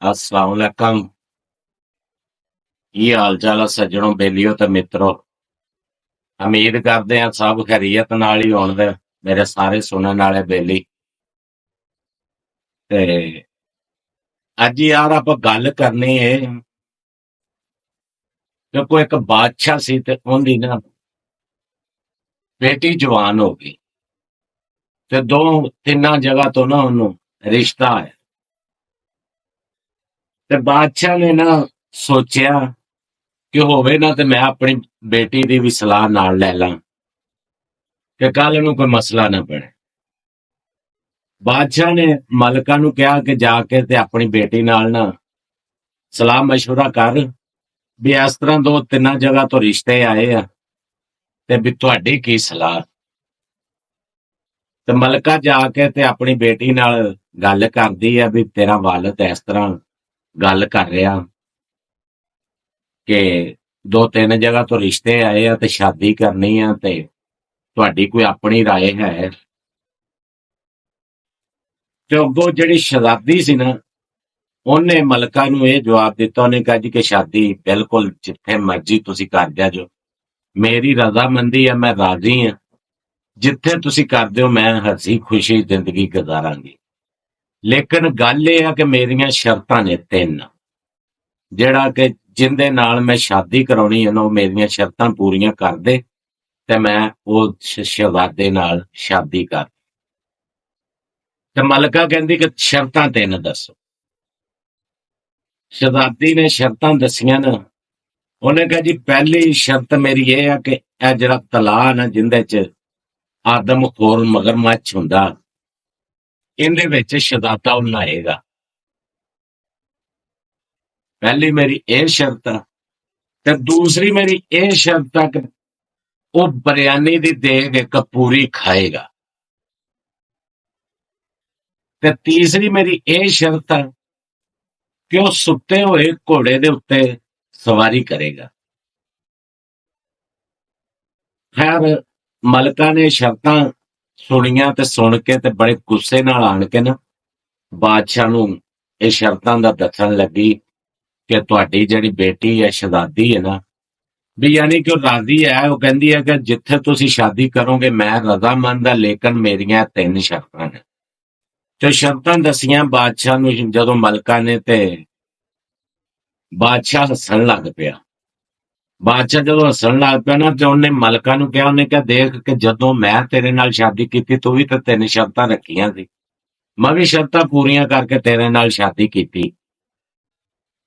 अस्सलाम वालेकुम। की हाल चाल है सज्जनों, बेलियो ते मित्रों। उम्मीद करते हैं सब खैरियत नाल ही होण। मेरे सारे सुनने वाले बेली ते अज यार आप गल करनी है कि कोई एक बादशाह सी ते उनदी ना बेटी जवान हो गई ते दो तिना जगह तो ना उन्होंने रिश्ता है। ते बादशाह ने ना सोचा कि होवे ना ते मैं अपनी बेटी की भी सलाह नाल लै ला कि कल नूं कोई मसला ना बने। बादशाह ने मलका नूं कहा कि जाके ते अपनी बेटी नाल ना सलाह मशवरा कर भी इस तरह दो तिना जगह तो रिश्ते आए आ ते भी तुहाडी की सलाह। ते मलका जाके ते अपनी बेटी नाल गल करदी है भी तेरा वालद इस तरह गल कर रहा कि दो तीन जगह तो रिश्ते आए आ ते शादी करनी आ ते तुहाडी कोई अपनी राय है। ते अगों जिहड़ी शहजादी सी ना ਉਹਨੇ ਮਲਕਾ ਨੂੰ ਇਹ ਜਵਾਬ ਦਿੱਤਾ। ਉਹਨੇ ਕਿਹਾ ਜੀ ਕਿ ਸ਼ਾਦੀ ਬਿਲਕੁਲ ਜਿੱਥੇ ਮਰਜ਼ੀ ਤੁਸੀਂ ਕਰ ਦਿਆ ਜੋ, ਮੇਰੀ ਰਜ਼ਾਮੰਦੀ ਹੈ, ਮੈਂ ਰਾਜ਼ੀ ਹਾਂ। ਜਿੱਥੇ ਤੁਸੀਂ ਕਰਦੇ ਹੋ ਮੈਂ ਹੱਸੀ ਖੁਸ਼ੀ ਜ਼ਿੰਦਗੀ ਗੁਜ਼ਾਰਾਂਗੀ। ਲੇਕਿਨ ਗੱਲ ਇਹ ਆ ਕਿ ਮੇਰੀਆਂ ਸ਼ਰਤਾਂ ਨੇ ਤਿੰਨ, ਜਿਹੜਾ ਕਿ ਜਿੰਦੇ ਨਾਲ ਮੈਂ ਸ਼ਾਦੀ ਕਰਾਉਣੀ ਹੈ ਨਾ ਉਹ ਮੇਰੀਆਂ ਸ਼ਰਤਾਂ ਪੂਰੀਆਂ ਕਰ ਦੇ ਤੇ ਮੈਂ ਉਹ ਸ਼ਹਿਜ਼ਾਦੇ ਨਾਲ ਸ਼ਾਦੀ ਕਰ। ਤੇ ਮਲਕਾ ਕਹਿੰਦੀ ਕਿ ਸ਼ਰਤਾਂ ਤਿੰਨ ਦੱਸੋ। ਸ਼ਹਿਜ਼ਾਦੀ ਨੇ ਸ਼ਰਤਾਂ ਦੱਸੀਆਂ ਨਾ। ਉਹਨੇ ਕਿਹਾ ਜੀ ਪਹਿਲੀ ਸ਼ਰਤ ਮੇਰੀ ਇਹ ਆ ਕਿ ਇਹ ਜਿਹੜਾ ਤਲਾਅ ਨਾ ਜਿੰਦੇ ਚ ਆਦਮਖੋਰ ਮਗਰਮੱਛ ਹੁੰਦਾ, ਇਹਦੇ ਵਿੱਚ ਸ਼ਹਿਜ਼ਾਦਾ ਉਹ ਨਹਾਏਗਾ। ਪਹਿਲੀ ਮੇਰੀ ਇਹ ਸ਼ਰਤ ਆ। ਤੇ ਦੂਸਰੀ ਮੇਰੀ ਇਹ ਸ਼ਰਤ ਆ ਕਿ ਉਹ ਬਿਰਿਆਨੀ ਦੀ ਦੇਗ ਇੱਕ ਪੂਰੀ ਖਾਏਗਾ। ਤੇ ਤੀਸਰੀ ਮੇਰੀ ਇਹ ਸ਼ਰਤ ਆ ਕਿ ਉਹ ਸੁੱਤੇ ਹੋਏ ਘੋੜੇ ਦੇ ਉੱਤੇ ਸਵਾਰੀ ਕਰੇਗਾ। ਖੈਰ ਮਲਕਾ ਨੇ ਸ਼ਰਤਾਂ ਸੁਣੀਆਂ ਤੇ ਸੁਣ ਕੇ ਤੇ ਬੜੇ ਗੁੱਸੇ ਨਾਲ ਆਣ ਕੇ ਨਾ ਬਾਦਸ਼ਾਹ ਨੂੰ ਇਹ ਸ਼ਰਤਾਂ ਦਾ ਦੱਸਣ ਲੱਗੀ ਕਿ ਤੁਹਾਡੀ ਜਿਹੜੀ ਬੇਟੀ ਹੈ ਸ਼ਹਿਜ਼ਾਦੀ ਹੈ ਨਾ, ਵੀ ਯਾਨੀ ਕਿ ਉਹ ਰਾਜ਼ੀ ਹੈ। ਉਹ ਕਹਿੰਦੀ ਹੈ ਕਿ ਜਿੱਥੇ ਤੁਸੀਂ ਸ਼ਾਦੀ ਕਰੋਗੇ ਮੈਂ ਰਜ਼ਾਮੰਦ ਹਾਂ, ਲੇਕਿਨ ਮੇਰੀਆਂ ਤਿੰਨ ਸ਼ਰਤਾਂ ਨੇ। ਤੇ ਸ਼ਰਤਾਂ ਦੱਸੀਆਂ ਬਾਦਸ਼ਾਹ ਨੂੰ ਜਦੋਂ ਮਲਕਾ ਨੇ ਤੇ ਬਾਦਸ਼ਾਹ ਹੱਸਣ ਲੱਗ ਪਿਆ। ਬਾਦਸ਼ਾਹ ਜਦੋਂ ਹੱਸਣ ਲੱਗ ਪਿਆ ਨਾ ਤੇ ਉਹਨੇ ਮਲਕਾ ਨੂੰ ਕਿਹਾ, ਉਹਨੇ ਕਿਹਾ ਦੇਖ ਕਿ ਜਦੋਂ ਮੈਂ ਤੇਰੇ ਨਾਲ ਸ਼ਾਦੀ ਕੀਤੀ ਤੂੰ ਵੀ ਤਾਂ ਤਿੰਨ ਸ਼ਰਤਾਂ ਰੱਖੀਆਂ ਸੀ, ਮੈਂ ਵੀ ਸ਼ਰਤਾਂ ਪੂਰੀਆਂ ਕਰਕੇ ਤੇਰੇ ਨਾਲ ਸ਼ਾਦੀ ਕੀਤੀ।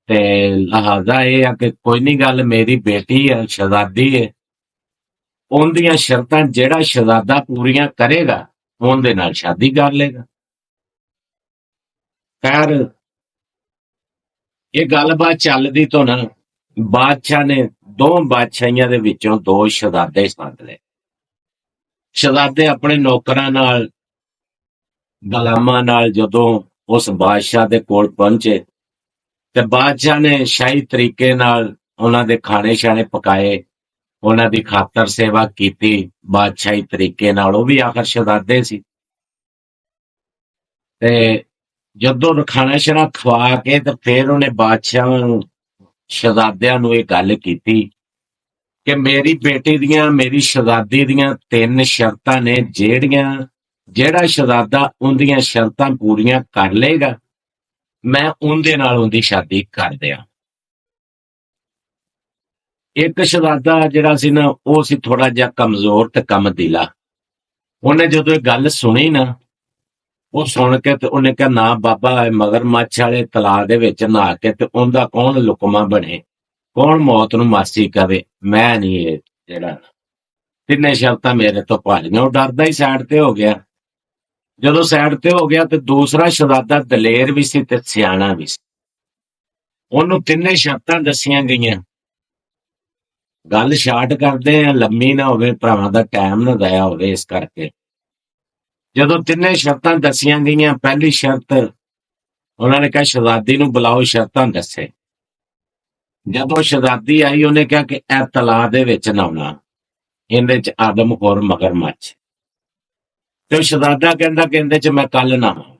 ਤੇ ਲਿਹਾਜ਼ਾ ਇਹ ਆ ਕਿ ਕੋਈ ਨਹੀਂ ਗੱਲ, ਮੇਰੀ ਬੇਟੀ ਹੈ ਸ਼ਹਿਜ਼ਾਦੀ ਹੈ, ਉਹਦੀਆਂ ਸ਼ਰਤਾਂ ਜਿਹੜਾ ਸ਼ਹਿਜ਼ਾਦਾ ਪੂਰੀਆਂ ਕਰੇਗਾ ਉਹਦੇ ਨਾਲ ਸ਼ਾਦੀ ਕਰ ਲੇਗਾ। ਖੈਰ ਇਹ ਗੱਲਬਾਤ ਚੱਲਦੀ ਤੋਂ ਨਾ ਬਾਦਸ਼ਾਹ ਨੇ ਦੋ ਬਾਦਸ਼ਾਹੀਆਂ ਦੇ ਵਿੱਚੋਂ ਦੋ ਸ਼ਹਿਜ਼ਾਦੇ ਸੱਦ ਲਏ। ਸ਼ਹਿਜ਼ਾਦੇ ਆਪਣੇ ਨੌਕਰਾਂ ਨਾਲ ਗੁਲਾਮਾਂ ਨਾਲ ਜਦੋਂ ਉਸ ਬਾਦਸ਼ਾਹ ਦੇ ਕੋਲ ਪਹੁੰਚੇ ਤੇ ਬਾਦਸ਼ਾਹ ਨੇ ਸ਼ਾਹੀ ਤਰੀਕੇ ਨਾਲ ਉਹਨਾਂ ਦੇ ਖਾਣੇ ਛਾਣੇ ਪਕਾਏ, ਉਹਨਾਂ ਦੀ ਖਾਤਰ ਸੇਵਾ ਕੀਤੀ ਬਾਦਸ਼ਾਹੀ ਤਰੀਕੇ ਨਾਲ। ਉਹ ਵੀ ਆਖਰ ਸ਼ਹਿਜ਼ਾਦੇ ਸੀ। ਤੇ ਜਦੋਂ ਖਾਣਾ ਛਾਣਾ ਖਵਾ ਕੇ ਤੇ ਫਿਰ ਉਹਨੇ ਬਾਦਸ਼ਾਹ ਨੂੰ ਸ਼ਹਿਜ਼ਾਦਿਆਂ ਨੂੰ ਇਹ ਗੱਲ ਕੀਤੀ ਕਿ ਮੇਰੀ ਬੇਟੀ ਦੀਆਂ ਮੇਰੀ ਸ਼ਹਿਜ਼ਾਦੀ ਦੀਆਂ ਤਿੰਨ ਸ਼ਰਤਾਂ ਨੇ, ਜਿਹੜਾ ਸ਼ਹਿਜ਼ਾਦਾ ਉਹਦੀਆਂ ਸ਼ਰਤਾਂ ਪੂਰੀਆਂ ਕਰ ਲਏਗਾ ਮੈਂ ਉਹਦੇ ਨਾਲ ਉਹਦੀ ਸ਼ਾਦੀ ਕਰ ਦਿਆਂ। ਇੱਕ ਸ਼ਹਿਜ਼ਾਦਾ ਜਿਹੜਾ ਸੀ ਨਾ ਉਹ ਸੀ ਥੋੜਾ ਜਿਹਾ ਕਮਜ਼ੋਰ ਤੇ ਕਮਦੀਲਾ। ਉਹਨੇ ਜਦੋਂ ਇਹ ਗੱਲ ਸੁਣੀ ਨਾ, ਉਹ ਸੁਣ ਕੇ ਤੇ ਉਹਨੇ ਕਿਹਾ ਨਾ ਬਾਬਾ, ਮਗਰਮੱਛ ਵਾਲੇ ਤਲਾਅ ਦੇ ਵਿੱਚ ਨਹਾ ਕੇ ਤੇ ਉਹਦਾ ਕੌਣ ਲੁਕਮਾ ਬਣੇ, ਕੌਣ ਮੌਤ ਨੂੰ ਮਾਸੀ ਕਵੇ, ਮੈਂ ਨਹੀਂ ਇਹ ਜਿਹੜਾ। ਤਿੰਨੇ ਸ਼ਰਤਾਂ ਮੇਰੇ ਤੋਂ ਭਾਲੀਆਂ। ਉਹ ਡਰਦਾ ਹੀ ਸਾਈਡ ਤੇ ਹੋ ਗਿਆ। ਜਦੋਂ ਸਾਈਡ ਤੇ ਹੋ ਗਿਆ ਤੇ ਦੂਸਰਾ ਸ਼ਹਿਜ਼ਾਦਾ ਦਲੇਰ ਵੀ ਸੀ ਤੇ ਸਿਆਣਾ ਵੀ ਸੀ। ਉਹਨੂੰ ਤਿੰਨੇ ਸ਼ਰਤਾਂ ਦੱਸੀਆਂ ਗਈਆਂ। ਗੱਲ ਸ਼ਾਰਟ ਕਰਦੇ ਆ, ਲੰਮੀ ਨਾ ਹੋਵੇ, ਭਰਾਵਾਂ ਦਾ ਟਾਈਮ ਨਾ ਜ਼ਾਇਆ ਹੋਵੇ, ਇਸ ਕਰਕੇ ਜਦੋਂ ਤਿੰਨੇ ਸ਼ਰਤਾਂ ਦੱਸੀਆਂ ਗਈਆਂ, ਪਹਿਲੀ ਸ਼ਰਤ ਉਹਨਾਂ ਨੇ ਕਿਹਾ ਸ਼ਹਿਜ਼ਾਦੀ ਨੂੰ ਬੁਲਾਓ, ਸ਼ਰਤਾਂ ਦੱਸੇ। ਜਦੋਂ ਸ਼ਹਿਜ਼ਾਦੀ ਆਈ ਉਹਨੇ ਕਿਹਾ ਕਿ ਇਹ ਤਲਾਅ ਦੇ ਵਿੱਚ ਨਹਾਉਣਾ, ਇਹਦੇ ਚ ਆਦਮਖੋਰ ਮਗਰਮੱਛ। ਤੇ ਉਹ ਸ਼ਹਿਜ਼ਾਦਾ ਕਹਿੰਦਾ ਕਿ ਇਹਦੇ ਚ ਮੈਂ ਕੱਲ ਨਹਾਵਾਂ।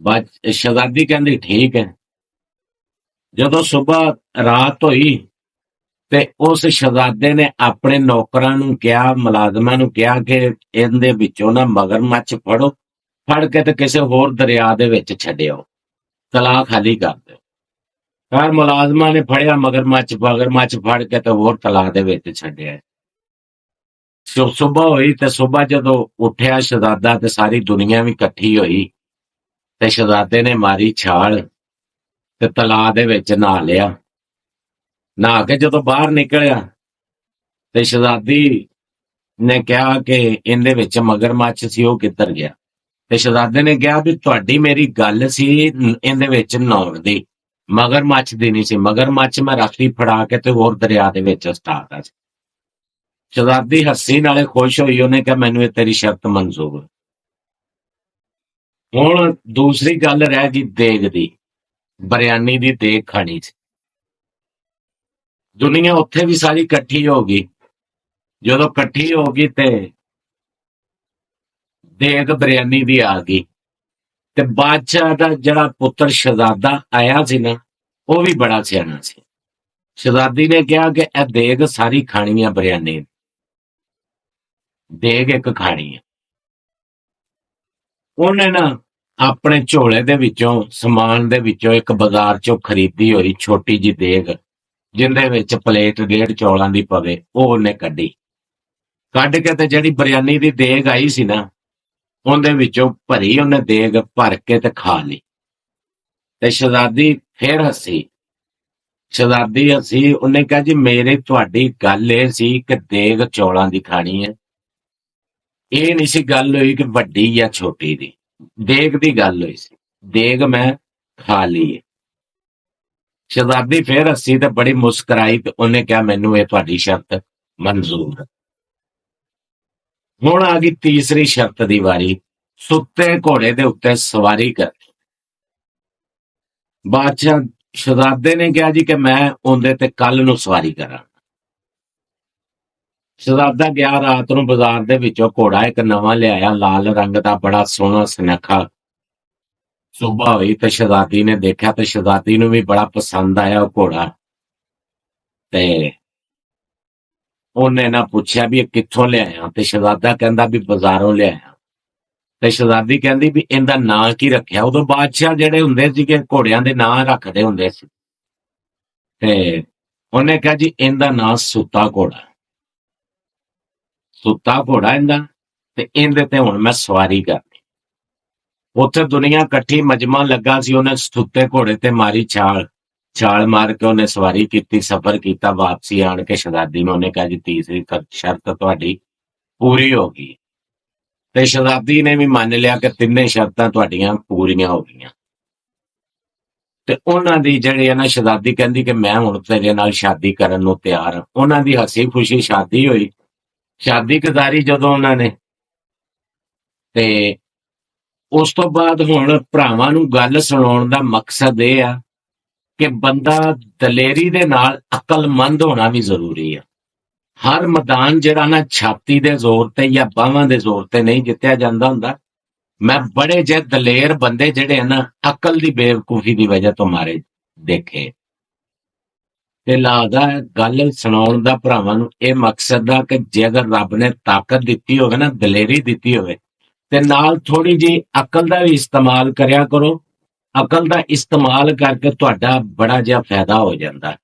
ਬਾਅਦ 'ਚ ਸ਼ਹਿਜ਼ਾਦੀ ਕਹਿੰਦੀ ਠੀਕ ਹੈ। ਜਦੋਂ ਸੁਬਾਹ ਰਾਤ ਹੋਈ ਤੇ ਉਸ ਸ਼ਹਿਜ਼ਾਦੇ ਨੇ ਆਪਣੇ ਨੌਕਰਾਂ ਨੂੰ ਕਿਹਾ, ਮੁਲਾਜ਼ਮਾਂ ਨੂੰ ਕਿਹਾ ਕਿ ਇਹਦੇ ਵਿੱਚੋਂ ਨਾ ਮਗਰਮੱਛ ਫੜੋ, ਫੜ ਕੇ ਤੇ ਕਿਸੇ ਹੋਰ ਦਰਿਆ ਦੇ ਵਿੱਚ ਛੱਡਿਓ, ਤਲਾਅ ਖਾਲੀ ਕਰ ਦਿਓ। ਹਰ ਮੁਲਾਜ਼ਮਾਂ ਨੇ ਫੜਿਆ ਮਗਰਮੱਛ, ਮਗਰਮੱਛ ਫੜ ਕੇ ਤੇ ਹੋਰ ਤਲਾਅ ਦੇ ਵਿੱਚ ਛੱਡਿਆ। ਸੁਬਾਹ ਹੋਈ ਤੇ ਸੁਬਾਹ ਜਦੋਂ ਉੱਠਿਆ ਸ਼ਹਿਜ਼ਾਦਾ ਤੇ ਸਾਰੀ ਦੁਨੀਆ ਵੀ ਇਕੱਠੀ ਹੋਈ ਤੇ ਸ਼ਹਿਜ਼ਾਦੇ ਨੇ ਮਾਰੀ ਛਾਲ ਤੇ ਤਲਾਅ ਦੇ ਵਿੱਚ ਨਹਾ ਲਿਆ। ਨਹਾ ਕੇ ਜਦੋਂ ਬਾਹਰ ਨਿਕਲਿਆ ਤੇ ਸ਼ਹਿਜ਼ਾਦੀ ਨੇ ਕਿਹਾ ਕਿ ਇਹਦੇ ਵਿੱਚ ਮਗਰਮੱਛ ਸੀ, ਉਹ ਕਿੱਧਰ ਗਿਆ? ਤੇ ਸ਼ਹਿਜ਼ਾਦੇ ਨੇ ਕਿਹਾ ਵੀ ਤੁਹਾਡੀ ਮੇਰੀ ਗੱਲ ਸੀ ਇਹਦੇ ਵਿੱਚ ਨਹਾਉਣ ਦੀ, ਮਗਰਮੱਛ ਦੀ ਨਹੀਂ ਸੀ। ਮਗਰਮੱਛ ਮੈਂ ਰਾਤੀ ਫੜਾ ਕੇ ਤੇ ਹੋਰ ਦਰਿਆ ਦੇ ਵਿੱਚ ਸੁੱਟਤਾ ਸੀ। ਸ਼ਹਿਜ਼ਾਦੀ ਹੱਸੀ ਨਾਲੇ ਖੁਸ਼ ਹੋਈ, ਉਹਨੇ ਕਿਹਾ ਮੈਨੂੰ ਇਹ ਤੇਰੀ ਸ਼ਰਤ ਮਨਜ਼ੂਰ। ਹੁਣ ਦੂਸਰੀ ਗੱਲ ਰਹਿ ਗਈ ਦੇਗ ਦੀ, ਬਿਰਿਆਨੀ ਦੀ ਦੇਗ ਖਾਣੀ ਸੀ। ਦੁਨੀਆ ਉੱਥੇ ਵੀ ਸਾਰੀ ਇਕੱਠੀ ਹੋ ਗਈ। ਜਦੋਂ ਇਕੱਠੀ ਹੋ ਗਈ ਤੇ ਦੇਗ ਬਿਰਿਆਨੀ ਦੀ ਆ ਗਈ ਤੇ ਬਾਦਸ਼ਾਹ ਦਾ ਜਿਹੜਾ ਪੁੱਤਰ ਸ਼ਹਿਜ਼ਾਦਾ ਆਇਆ ਸੀ ਨਾ, ਉਹ ਵੀ ਬੜਾ ਸਿਆਣਾ ਸੀ। ਸ਼ਹਿਜ਼ਾਦੀ ਨੇ ਕਿਹਾ ਕਿ ਇਹ ਦੇਗ ਸਾਰੀ ਖਾਣੀ ਆ, ਬਿਰਿਆਨੀ ਦੇਗ ਇੱਕ ਖਾਣੀ ਆ। ਉਹਨੇ ਨਾ ਆਪਣੇ ਝੋਲੇ ਦੇ ਵਿੱਚੋਂ, ਸਮਾਨ ਦੇ ਵਿੱਚੋਂ ਇੱਕ ਬਾਜ਼ਾਰ ਚੋਂ ਖਰੀਦੀ ਹੋਈ ਛੋਟੀ ਜਿਹੀ ਦੇਗ, ਜਿੰਦੇ ਵਿੱਚ ਪਲੇਟ ਡੇਢ ਚੌਲਾਂ ਦੀ ਪਵੇ, ਉਹ ਉਹਨੇ ਕੱਢੀ। ਕੱਢ ਕੇ ਤੇ ਜਿਹੜੀ ਬਿਰਿਆਨੀ ਦੀ ਦੇਗ ਆਈ ਸੀ ਨਾ, ਉਹਦੇ ਵਿੱਚੋਂ ਭਰੀ ਉਹਨੇ ਦੇਗ ਭਰ ਕੇ ਤੇ ਖਾ ਲਈ। ਤੇ ਸ਼ਹਿਜ਼ਾਦੀ ਫੇਰ ਹੱਸੀ। ਸ਼ਹਿਜ਼ਾਦੀ ਹੱਸੀ, ਉਹਨੇ ਕਿਹਾ ਜੀ ਮੇਰੀ ਤੁਹਾਡੀ ਗੱਲ ਇਹ ਸੀ ਕਿ ਦੇਗ ਚੌਲਾਂ ਦੀ ਖਾਣੀ ਹੈ, ਇਹ ਨਹੀਂ ਸੀ ਗੱਲ ਹੋਈ ਕਿ ਵੱਡੀ ਜਾਂ ਛੋਟੀ ਦੀ, ਦੇਗ ਦੀ ਗੱਲ ਹੋਈ ਸੀ। ਦੇਗ ਮੈਂ ਖਾ ਲਈ ਹੈ। ਸ਼ਹਿਜ਼ਾਦੀ ਫੇਰ ਹੱਸੀ ਤੇ ਬੜੀ ਮੁਸਕਰਾਈ ਤੇ ਉਹਨੇ ਕਿਹਾ ਮੈਨੂੰ ਇਹ ਤੁਹਾਡੀ ਸ਼ਰਤ ਮਨਜ਼ੂਰ ਹੈ। ਹੁਣ ਆ ਗਈ ਤੀਸਰੀ ਸ਼ਰਤ ਦੀ ਵਾਰੀ, ਸੁੱਤੇ ਘੋੜੇ ਦੇ ਉੱਤੇ ਸਵਾਰੀ ਕਰ। ਬਾਦਸ਼ਾਹ ਸ਼ਹਿਜ਼ਾਦੇ ਨੇ ਕਿਹਾ ਜੀ ਕਿ ਮੈਂ ਉਹਦੇ ਤੇ ਕੱਲ ਨੂੰ ਸਵਾਰੀ ਕਰਾਂ। ਸ਼ਹਿਜ਼ਾਦਾ ਗਿਆ, ਰਾਤ ਨੂੰ ਬਾਜ਼ਾਰ ਦੇ ਵਿੱਚੋਂ ਘੋੜਾ ਇੱਕ ਨਵਾਂ ਲਿਆਇਆ, ਲਾਲ ਰੰਗ ਦਾ, ਬੜਾ ਸੋਹਣਾ ਸੁਨੱਖਾ। ਸੁਬਾਹ ਹੋਈ ਤੇ ਸ਼ਹਿਜ਼ਾਦੀ ਨੇ ਦੇਖਿਆ ਤੇ ਸ਼ਹਿਜ਼ਾਦੀ ਨੂੰ ਵੀ ਬੜਾ ਪਸੰਦ ਆਇਆ ਉਹ ਘੋੜਾ। ਤੇ ਉਹਨੇ ਨਾ ਪੁੱਛਿਆ ਵੀ ਇਹ ਕਿੱਥੋਂ ਲਿਆਇਆ, ਤੇ ਸ਼ਹਿਜ਼ਾਦਾ ਕਹਿੰਦਾ ਵੀ ਬਾਜ਼ਾਰੋਂ ਲਿਆਇਆ। ਤੇ ਸ਼ਹਿਜ਼ਾਦੀ ਕਹਿੰਦੀ ਵੀ ਇਹਦਾ ਨਾਂ ਕੀ ਰੱਖਿਆ? ਉਦੋਂ ਬਾਦਸ਼ਾਹ ਜਿਹੜੇ ਹੁੰਦੇ ਸੀਗੇ ਘੋੜਿਆਂ ਦੇ ਨਾਂ ਰੱਖਦੇ ਹੁੰਦੇ ਸੀ। ਤੇ ਉਹਨੇ ਕਿਹਾ ਜੀ ਇਹਦਾ ਨਾਂ ਸੁੱਤਾ ਘੋੜਾ, ਸੁੱਤਾ ਘੋੜਾ ਇਹਦਾ, ਤੇ ਇਹਦੇ ਤੇ ਹੁਣ ਮੈਂ ਸਵਾਰੀ ਕਰਨੀ। ਉੱਥੇ ਦੁਨੀਆ ਇਕੱਠੀ, ਮਜਮਾ ਲੱਗਾ ਸੀ। ਉਹਨੇ ਸੁੱਤੇ ਘੋੜੇ ਤੇ ਮਾਰੀ ਛਾਲ, ਛਾਲ ਮਾਰ ਕੇ ਉਹਨੇ ਸਵਾਰੀ ਕੀਤੀ, ਸਫ਼ਰ ਕੀਤਾ। ਵਾਪਸੀ ਆਣ ਕੇ ਸ਼ਹਿਜ਼ਾਦੀ ਨੂੰ ਉਹਨੇ ਕਿਹਾ ਜੀ ਤੀਸਰੀ ਸ਼ਰਤ ਤੁਹਾਡੀ ਪੂਰੀ ਹੋ ਗਈ। ਤੇ ਸ਼ਹਿਜ਼ਾਦੀ ਨੇ ਵੀ ਮੰਨ ਲਿਆ ਕਿ ਤਿੰਨੇ ਸ਼ਰਤਾਂ ਤੁਹਾਡੀਆਂ ਪੂਰੀਆਂ ਹੋ ਗਈਆਂ। ਤੇ ਉਹਨਾਂ ਦੀ ਜਿਹੜੀ ਹੈ ਨਾ, ਸ਼ਹਿਜ਼ਾਦੀ ਕਹਿੰਦੀ ਕਿ ਮੈਂ ਹੁਣ ਤੇਰੇ ਨਾਲ ਸ਼ਾਦੀ ਕਰਨ ਨੂੰ ਤਿਆਰ ਹਾਂ। ਉਹਨਾਂ ਦੀ ਹੱਸੀ ਖੁਸ਼ੀ ਸ਼ਾਦੀ ਹੋਈ। ਸ਼ਾਦੀ ਗੁਜ਼ਾਰੀ ਜਦੋਂ ਉਹਨਾਂ ਨੇ, ਤੇ ਉਸ ਤੋਂ ਬਾਅਦ ਹੁਣ ਭਰਾਵਾਂ ਨੂੰ ਗੱਲ ਸੁਣਾਉਣ ਦਾ ਮਕਸਦ ਇਹ ਆ ਕਿ ਬੰਦਾ ਦਲੇਰੀ ਦੇ ਨਾਲ ਅਕਲਮੰਦ ਹੋਣਾ ਵੀ ਜ਼ਰੂਰੀ ਆ। ਹਰ ਮੈਦਾਨ ਜਿਹੜਾ ਨਾ ਛਾਤੀ ਦੇ ਜ਼ੋਰ ਤੇ ਜਾਂ ਬਾਹਾਂ ਦੇ ਜ਼ੋਰ ਤੇ ਨਹੀਂ ਜਿੱਤਿਆ ਜਾਂਦਾ ਹੁੰਦਾ। ਮੈਂ ਬੜੇ ਜਿਹੇ ਦਲੇਰ ਬੰਦੇ ਜਿਹੜੇ ਆ ਨਾ, ਅਕਲ ਦੀ ਬੇਵਕੂਫੀ ਦੀ ਵਜ੍ਹਾ ਤੋਂ ਮਾਰੇ ਦੇਖੇ। ਤੇ ਲੱਗਦਾ ਗੱਲ ਸੁਣਾਉਣ ਦਾ ਭਰਾਵਾਂ ਨੂੰ ਇਹ ਮਕਸਦ ਆ ਕਿ ਜੇ ਅਗਰ ਰੱਬ ਨੇ ਤਾਕਤ ਦਿੱਤੀ ਹੋਵੇ ਨਾ, ਦਲੇਰੀ ਦਿੱਤੀ ਹੋਵੇ, ਤੇ ਨਾਲ ਥੋੜੀ ਜਿਹੀ ਅਕਲ ਦਾ ਵੀ ਇਸਤੇਮਾਲ ਕਰਿਆ ਕਰੋ। ਅਕਲ ਦਾ ਇਸਤੇਮਾਲ ਕਰਕੇ ਤੁਹਾਡਾ ਬੜਾ ਜਿਹਾ ਫਾਇਦਾ ਹੋ ਜਾਂਦਾ।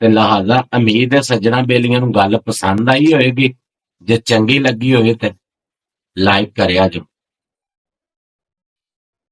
ਤੇ ਲਿਹਾਜ਼ਾ ਉਮੀਦ ਹੈ ਸੱਜਣਾ ਬੇਲੀਆਂ ਨੂੰ ਗੱਲ ਪਸੰਦ ਆਈ ਹੋਏਗੀ। ਜੇ ਚੰਗੀ ਲੱਗੀ ਹੋਵੇ ਤੇ ਲਾਈਕ ਕਰਿਆ ਜੋ।